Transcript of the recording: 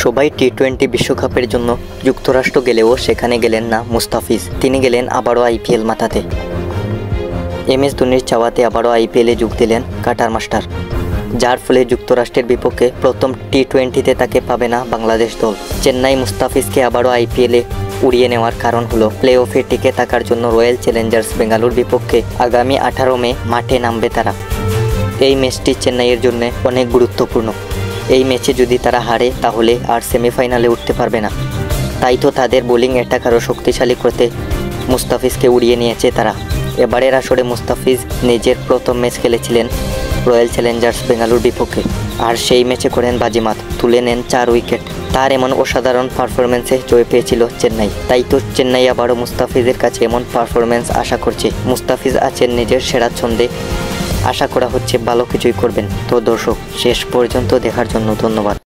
সবাই টি-20 বিশ্বকাপের জন্য যুক্তরাষ্ট্র গেলেও সেখানে গেলেন না মুস্তাফিজ। তিনি গেলেন আবারও আইপিএল মাতাতে। এমএস ধোনির চাওয়াতে আবারও আইপিএলে যোগ দিলেন কাটার মাস্টার, যার ফলে যুক্তরাষ্ট্রের বিপক্ষে প্রথম টি-20তে তাকে পাবে না বাংলাদেশ দল। চেন্নাই মুস্তাফিজকে আবারও আইপিএলে উড়িয়ে নেওয়ার কারণ হলো প্লে অফে টিকে থাকার জন্য রয়্যাল চ্যালেঞ্জার্স বেঙ্গালুর বিপক্ষে আগামী 18 মে মাঠে নামবে তারা। এই ম্যাচটি চেন্নাইয়ের জন্য অনেক গুরুত্বপূর্ণ। এই ম্যাচে যদি তারা হারে তাহলে আর সেমিফাইনালে উঠতে পারবে না। তাই তো তাদের বোলিং অ্যাটাক আরও শক্তিশালী করতে মুস্তাফিজকে উড়িয়ে নিয়েছে তারা। এবারের আসরে মুস্তাফিজ নিজের প্রথম ম্যাচ খেলেছিলেন রয়্যাল চ্যালেঞ্জার্স বেঙ্গালুর বিপক্ষে, আর সেই ম্যাচে করেন বাজিমাত, তুলে নেন 4 উইকেট। তার এমন অসাধারণ পারফরমেন্সে জয় পেয়েছিল চেন্নাই। তাই তো চেন্নাই আবারও মুস্তাফিজের কাছে এমন পারফরমেন্স আশা করছে। মুস্তাফিজ আছেন নিজের সেরা ছন্দে, আশা করা হচ্ছে ভালো কিছুই করবেন। তো দর্শক, শেষ পর্যন্ত দেখার জন্য ধন্যবাদ।